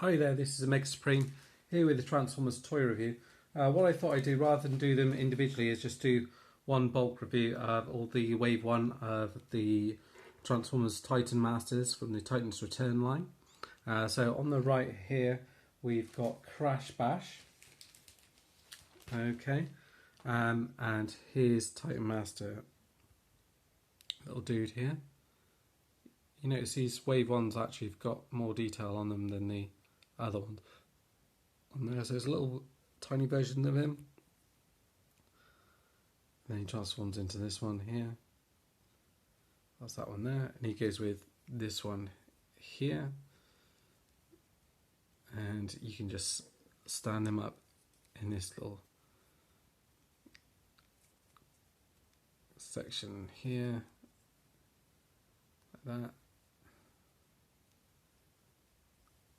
Hi there, this is Omega Supreme here with the Transformers toy review. What I thought I'd do rather than do them individually is just do one bulk review of all the Wave 1 of the Transformers Titan Masters from the Titans Return line. So on the right here we've got Crash Bash. Okay, and here's Titan Master, little dude here. You notice these Wave 1s actually have got more detail on them than the other one on there. So there's a little tiny version of him. And then he transforms into this one here. That's that one there. And he goes with this one here. And you can just stand him up in this little section here. Like that.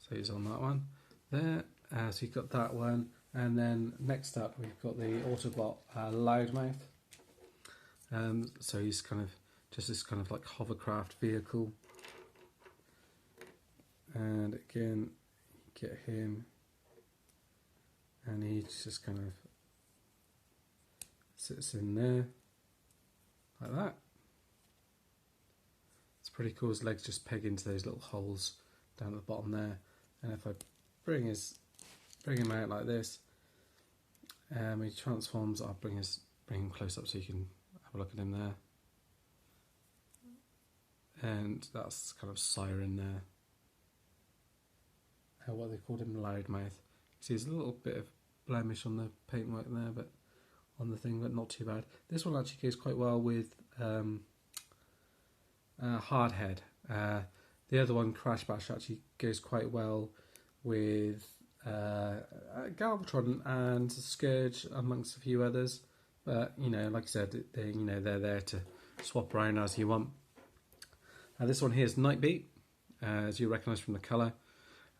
So he's on that one there. So you've got that one, and then next up we've got the Autobot Loudmouth. So he's kind of just this kind of like hovercraft vehicle, and again you get him, and he just kind of sits in there like that. It's pretty cool. His legs just peg into those little holes down at the bottom there. And if I bring him out like this, he transforms. I'll bring him close up so you can have a look at him there. And that's kind of Siren there. What they called him, Loudmouth. See, there's a little bit of blemish on the paintwork there, but on the thing, but not too bad. This one actually goes quite well with Hardhead. The other one, Crash Bash, actually goes quite well with Galvatron and Scourge, amongst a few others. But you know, like I said, they're there to swap around as you want. This one here is Nightbeat, as you recognise from the colour.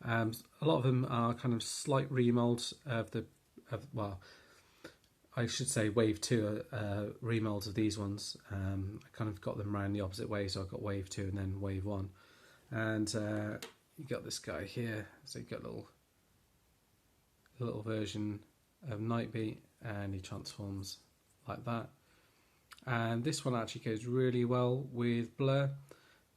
A lot of them are kind of slight remolds of well, I should say Wave 2 remolds of these ones. I kind of got them around the opposite way, so I got Wave 2 and then Wave 1. And you got this guy here, so you got a little version of Nightbeat, and he transforms like that. And this one actually goes really well with Blur.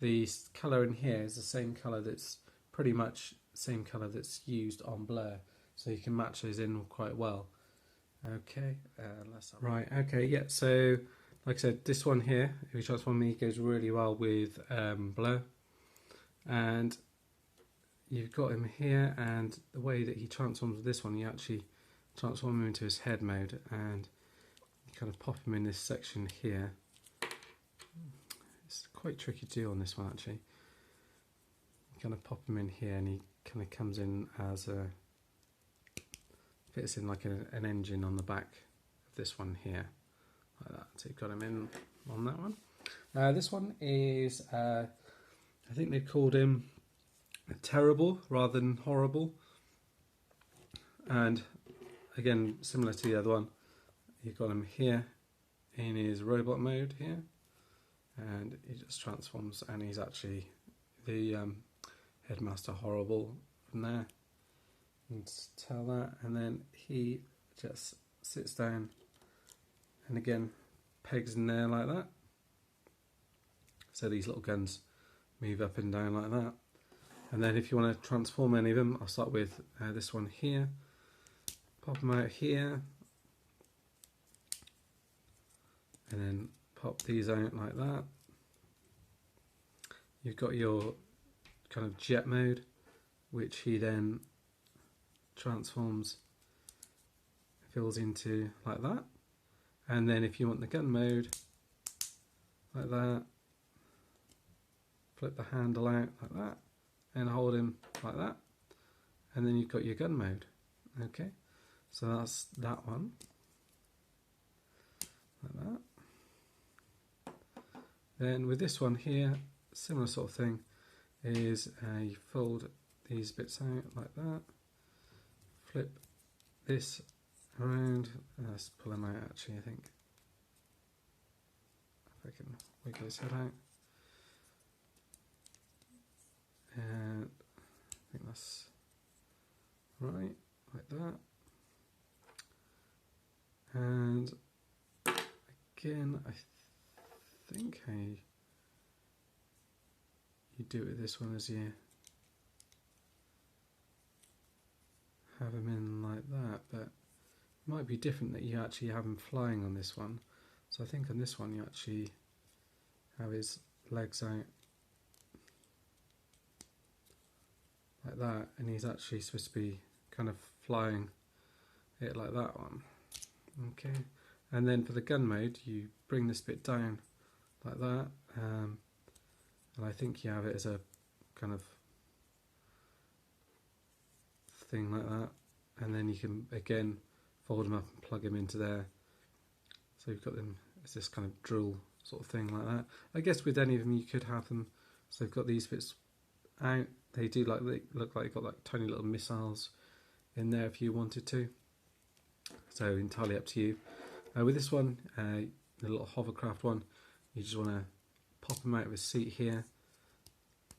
The colour in here is the same colour that's pretty much the same colour that's used on Blur, so you can match those in quite well. Okay, right, okay, yeah, so like I said, this one here, if you transform me, goes really well with Blur. And you've got him here, and the way that he transforms with this one, you actually transform him into his head mode, and you kind of pop him in this section here. It's quite tricky to do on this one actually. You kind of pop him in here, and he kind of comes in as a fits in like an engine on the back of this one here, like that. So you've got him in on that one. This one is I think they called him Terrible rather than Horrible. And again, similar to the other one, you've got him here in his robot mode here, and he just transforms, and he's actually the Headmaster Horrible from there. You can tell that, and then he just sits down and again pegs in there like that. So these little guns move up and down like that. And then if you want to transform any of them, I'll start with this one here. Pop them out here, and then pop these out like that. You've got your kind of jet mode, which he then transforms, fills into like that. And then if you want the gun mode, like that, flip the handle out like that, and hold him like that, and then you've got your gun mode. Okay, so that's that one, like that. Then with this one here, similar sort of thing, is you fold these bits out like that, flip this around, let's pull him out actually, I think, if I can wiggle his head out. And I think that's right, like that. And again, I think how you do it with this one is you have them in like that, but it might be different that you actually have him flying on this one. So I think on this one you actually have his legs out like that, and he's actually supposed to be kind of flying it like that one. Okay, and then for the gun mode you bring this bit down like that, and I think you have it as a kind of thing like that, and then you can again fold them up and plug them into there, so you've got them as this kind of drill sort of thing like that. I guess with any of them you could have them so they've got these bits out. They do like, they look like they've got like tiny little missiles in there if you wanted to, so entirely up to you. With this one, the little hovercraft one, you just want to pop them out of his seat here,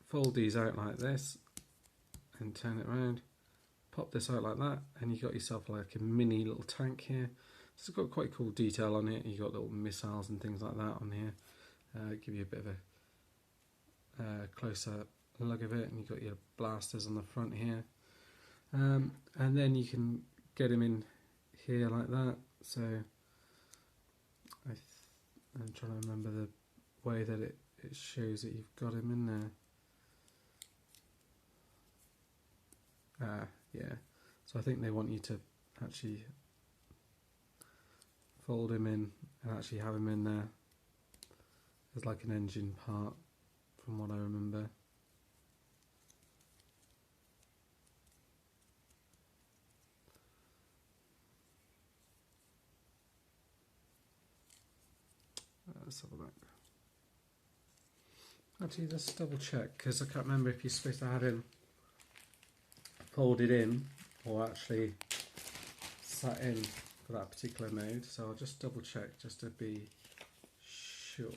fold these out like this and turn it around, pop this out like that, and you got yourself like a mini little tank here. So it's got quite cool detail on it. You got little missiles and things like that on here. Give you a bit of a closer look of it, and you've got your blasters on the front here. And then you can get him in here like that. So I'm trying to remember the way that it shows that you've got him in there. Yeah, so I think they want you to actually fold him in and actually have him in there as like an engine part, from what I remember. Let's have a look. Actually, let's double check, because I can't remember if you're supposed to have him folded in or actually sat in for that particular mode. So I'll just double check just to be sure.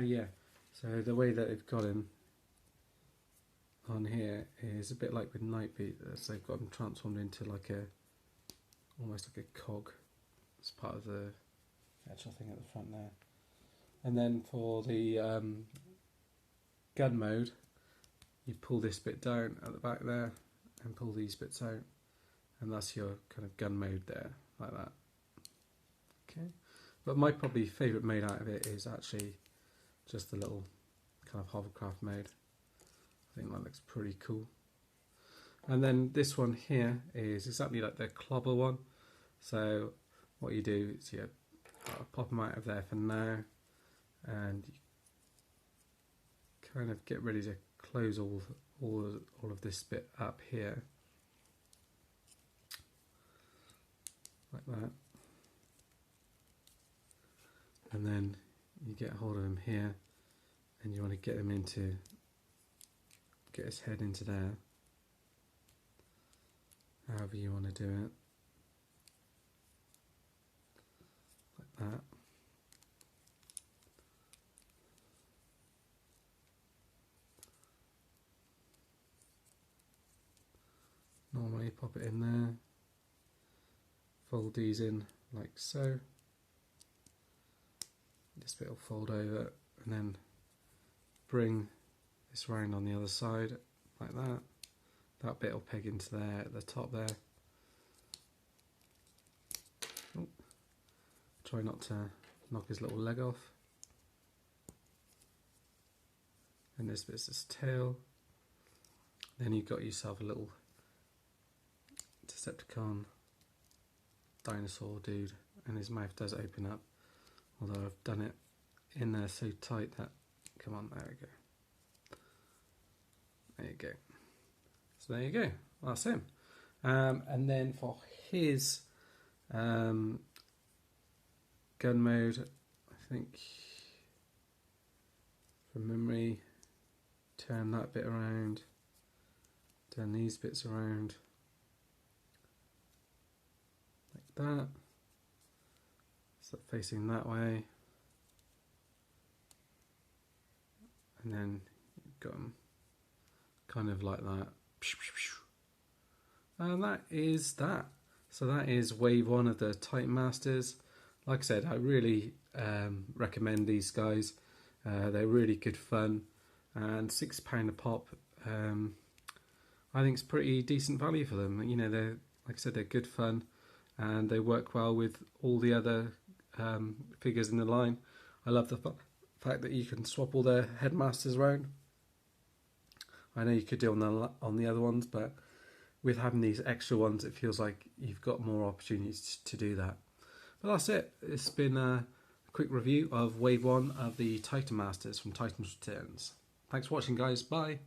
Yeah, so the way that they've got him on here is a bit like with Nightbeat, so they've got him transformed into like almost like a cog as part of the actual thing at the front there. And then for the gun mode, you pull this bit down at the back there and pull these bits out, and that's your kind of gun mode there, like that. Okay, but my probably favourite mode out of it is actually just the little kind of hovercraft mode. I think that looks pretty cool. And then this one here is exactly like the clobber one. So what you do is you pop them out of there for now, and you kind of get ready to close all of this bit up here, like that. And then you get hold of him here, and you want to get him into, get his head into there, however you want to do it, like that. Normally pop it in there, fold these in like so. This bit will fold over, and then bring this round on the other side like that. That bit will peg into there at the top there. Oh, try not to knock his little leg off. And this bit's his tail. Then you've got yourself a little Decepticon dinosaur dude, and his mouth does open up, although I've done it in there so tight that, come on, there we go. There you go. So there you go, that's him. And then for his gun mode, I think from memory, turn that bit around, turn these bits around, like that, so facing that way, and then you've got them kind of like that. And that is that. So that is wave one of the Titan Masters. Like I said, I really recommend these guys. They're really good fun, and £6 a pop. I think it's pretty decent value for them. You know, they're, like I said, they're good fun, and they work well with all the other figures in the line. I love the fact that you can swap all their headmasters around. I know you could do on the other ones, but with having these extra ones, it feels like you've got more opportunities to do that. But that's it. It's been a quick review of Wave 1 of the Titan Masters from Titan's Returns. Thanks for watching, guys. Bye.